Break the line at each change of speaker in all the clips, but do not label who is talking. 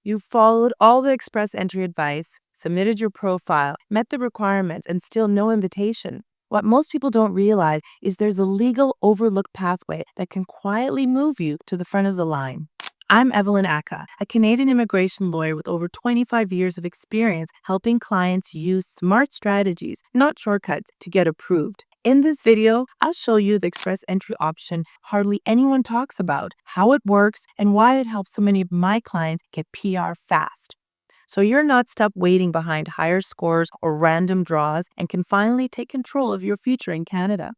You followed all the express entry advice, submitted your profile, met the requirements, and still no invitation. What most people don't realize is there's a legal overlooked pathway that can quietly move you to the front of the line. I'm Evelyn Ackah, a Canadian immigration lawyer with over 25 years of experience helping clients use smart strategies, not shortcuts, to get approved. In this video, I'll show you the express entry option hardly anyone talks about, how it works, and why it helps so many of my clients get PR fast. So you're not stuck waiting behind higher scores or random draws and can finally take control of your future in Canada.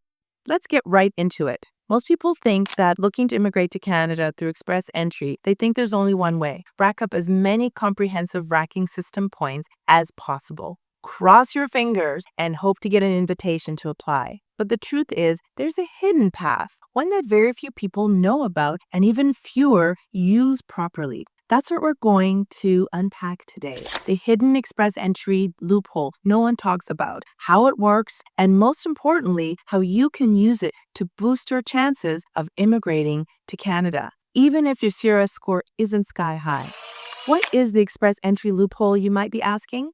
Let's get right into it. Most people think that looking to immigrate to Canada through express entry, they think there's only one way: rack up as many comprehensive racking system points as possible. Cross your fingers and hope to get an invitation to apply. But the truth is, there's a hidden path, one that very few people know about and even fewer use properly. That's what we're going to unpack today. The hidden express entry loophole no one talks about, how it works, and most importantly, how you can use it to boost your chances of immigrating to Canada, even if your CRS score isn't sky high. What is the express entry loophole, you might be asking?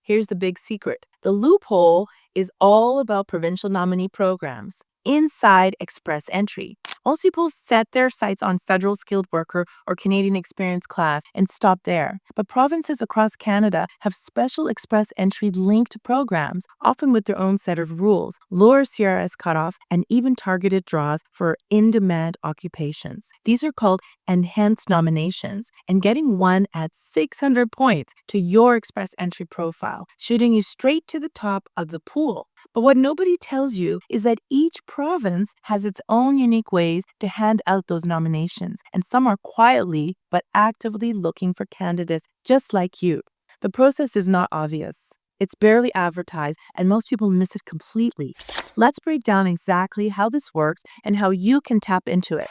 Here's the big secret. The loophole is all about provincial nominee programs inside express entry. Most people set their sights on federal skilled worker or Canadian experience class and stop there. But provinces across Canada have special express entry linked programs, often with their own set of rules, lower CRS cutoffs, and even targeted draws for in-demand occupations. These are called enhanced nominations, and getting one at 600 points to your express entry profile, shooting you straight to the top of the pool. But what nobody tells you is that each province has its own unique ways to hand out those nominations, and some are quietly but actively looking for candidates just like you. The process is not obvious. It's barely advertised, and most people miss it completely. Let's break down exactly how this works and how you can tap into it.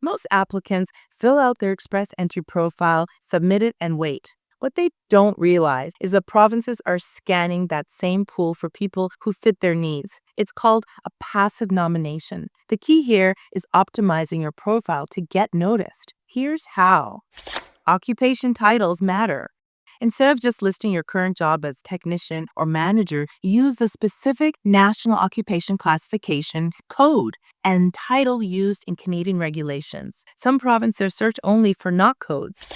Most applicants fill out their express entry profile, submit it, and wait. What they don't realize is that provinces are scanning that same pool for people who fit their needs. It's called a passive nomination. The key here is optimizing your profile to get noticed. Here's how. Occupation titles matter. Instead of just listing your current job as technician or manager, use the specific National Occupation Classification code and title used in Canadian regulations. Some provinces search only for NOC codes.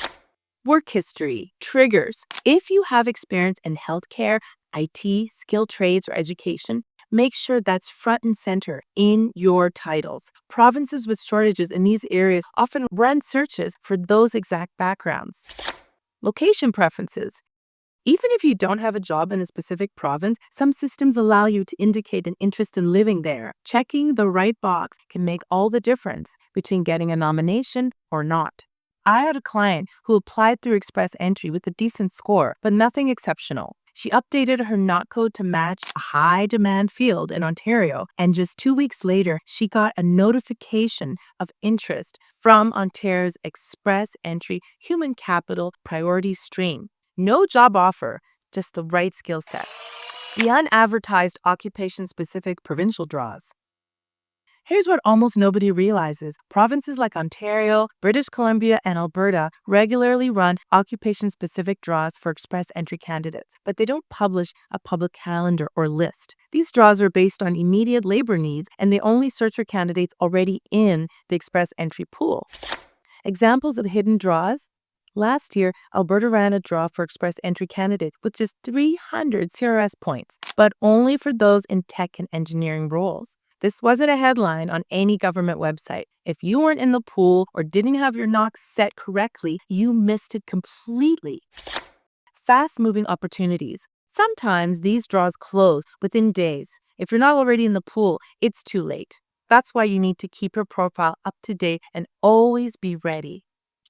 Work history, triggers. If you have experience in healthcare, IT, skilled trades, or education, make sure that's front and center in your titles. Provinces with shortages in these areas often run searches for those exact backgrounds. Location preferences. Even if you don't have a job in a specific province, some systems allow you to indicate an interest in living there. Checking the right box can make all the difference between getting a nomination or not. I had a client who applied through express entry with a decent score, but nothing exceptional. She updated her NOC code to match a high-demand field in Ontario, and just 2 weeks later, she got a notification of interest from Ontario's express entry human capital priority stream. No job offer, just the right skill set. The unadvertised occupation-specific provincial draws. Here's what almost nobody realizes. Provinces like Ontario, British Columbia, and Alberta regularly run occupation-specific draws for express entry candidates, but they don't publish a public calendar or list. These draws are based on immediate labor needs, and they only search for candidates already in the express entry pool. Examples of hidden draws. Last year, Alberta ran a draw for express entry candidates with just 300 CRS points, but only for those in tech and engineering roles. This wasn't a headline on any government website. If you weren't in the pool or didn't have your NOC set correctly, you missed it completely. Fast-moving opportunities. Sometimes these draws close within days. If you're not already in the pool, it's too late. That's why you need to keep your profile up to date and always be ready.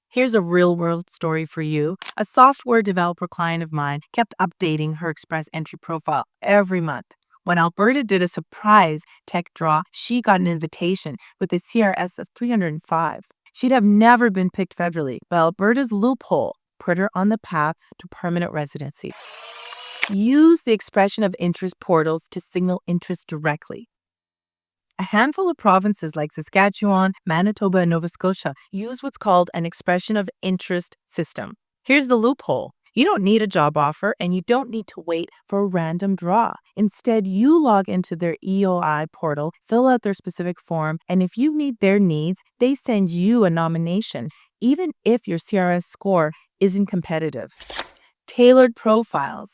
Here's a real-world story for you. A software developer client of mine kept updating her express entry profile every month. When Alberta did a surprise tech draw, she got an invitation with a CRS of 305. She'd have never been picked federally, but Alberta's loophole put her on the path to permanent residency. Use the expression of interest portals to signal interest directly. A handful of provinces like Saskatchewan, Manitoba, and Nova Scotia use what's called an expression of interest system. Here's the loophole. You don't need a job offer and you don't need to wait for a random draw. Instead, you log into their EOI portal, fill out their specific form, and if you meet their needs, they send you a nomination, even if your CRS score isn't competitive. Tailored profiles.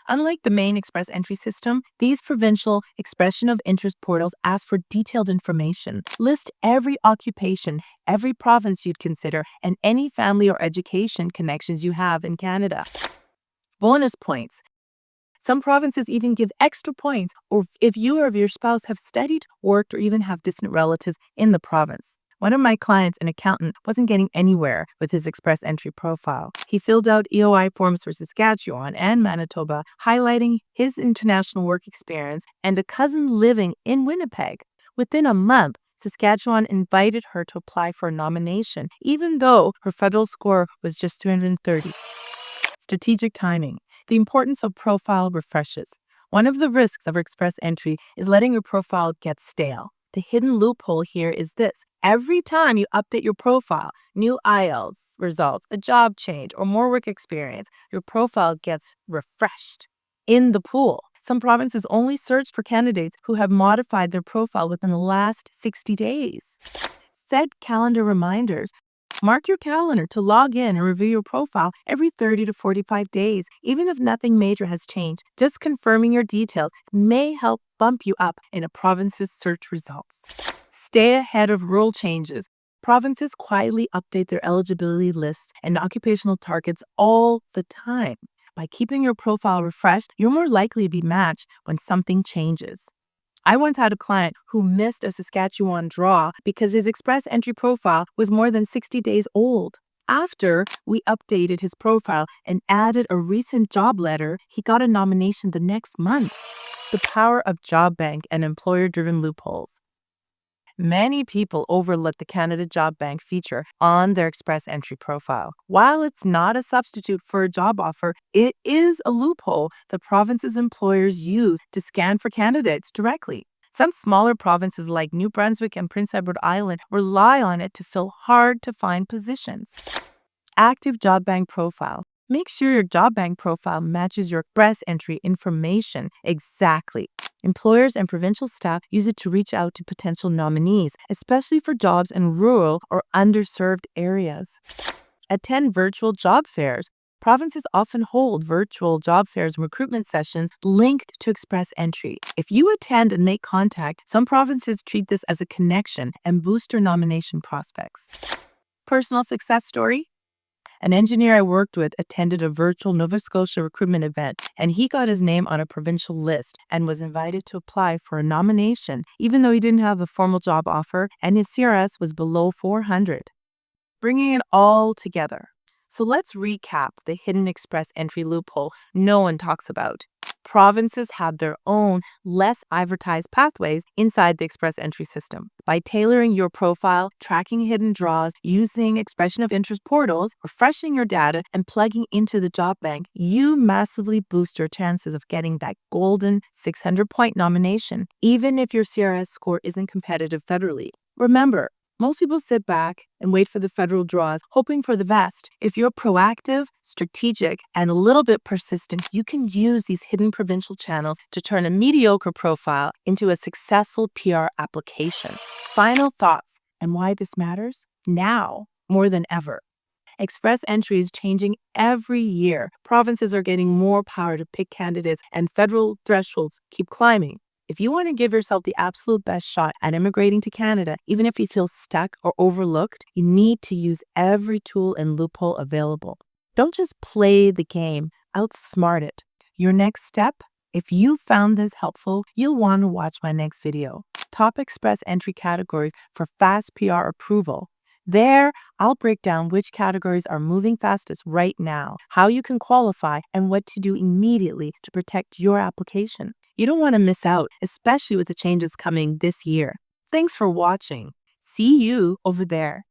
Unlike the main express entry system, these provincial expression of interest portals ask for detailed information. List every occupation, every province you'd consider, and any family or education connections you have in Canada. Bonus points. Some provinces even give extra points or if you or your spouse have studied, worked, or even have distant relatives in the province. One of my clients, an accountant, wasn't getting anywhere with his express entry profile. He filled out EOI forms for Saskatchewan and Manitoba, highlighting his international work experience and a cousin living in Winnipeg. Within a month, Saskatchewan invited her to apply for a nomination, even though her federal score was just 330. Strategic timing. The importance of profile refreshes. One of the risks of express entry is letting your profile get stale. The hidden loophole here is this. Every time you update your profile, new IELTS results, a job change, or more work experience, your profile gets refreshed in the pool. Some provinces only search for candidates who have modified their profile within the last 60 days. Set calendar reminders. Mark your calendar to log in and review your profile every 30 to 45 days, even if nothing major has changed. Just confirming your details may help bump you up in a province's search results. Stay ahead of rule changes. Provinces quietly update their eligibility lists and occupational targets all the time. By keeping your profile refreshed, you're more likely to be matched when something changes. I once had a client who missed a Saskatchewan draw because his express entry profile was more than 60 days old. After we updated his profile and added a recent job letter, he got a nomination the next month. The power of job bank and employer-driven loopholes. Many people overlook the Canada Job Bank feature on their express entry profile. While it's not a substitute for a job offer, it is a loophole the province's employers use to scan for candidates directly. Some smaller provinces like New Brunswick and Prince Edward Island rely on it to fill hard-to-find positions. Active job bank profile. Make sure your job bank profile matches your express entry information exactly. Employers and provincial staff use it to reach out to potential nominees, especially for jobs in rural or underserved areas. Attend virtual job fairs. Provinces often hold virtual job fairs and recruitment sessions linked to express entry. If you attend and make contact, some provinces treat this as a connection and boost your nomination prospects. Personal success story. An engineer I worked with attended a virtual Nova Scotia recruitment event, and he got his name on a provincial list and was invited to apply for a nomination, even though he didn't have a formal job offer and his CRS was below 400. Bringing it all together. So let's recap the hidden express entry loophole no one talks about. Provinces have their own, less advertised pathways inside the express entry system. By tailoring your profile, tracking hidden draws, using expression of interest portals, refreshing your data, and plugging into the job bank, you massively boost your chances of getting that golden 600-point nomination, even if your CRS score isn't competitive federally. Remember, most people sit back and wait for the federal draws, hoping for the best. If you're proactive, strategic, and a little bit persistent, you can use these hidden provincial channels to turn a mediocre profile into a successful PR application. Final thoughts and why this matters? Now, more than ever. Express entry is changing every year. Provinces are getting more power to pick candidates, and federal thresholds keep climbing. If you want to give yourself the absolute best shot at immigrating to Canada, even if you feel stuck or overlooked, you need to use every tool and loophole available. Don't just play the game, outsmart it. Your next step? If you found this helpful, you'll want to watch my next video. Top Express entry categories for fast PR approval. There, I'll break down which categories are moving fastest right now, how you can qualify, and what to do immediately to protect your application. You don't want to miss out, especially with the changes coming this year. Thanks for watching. See you over there.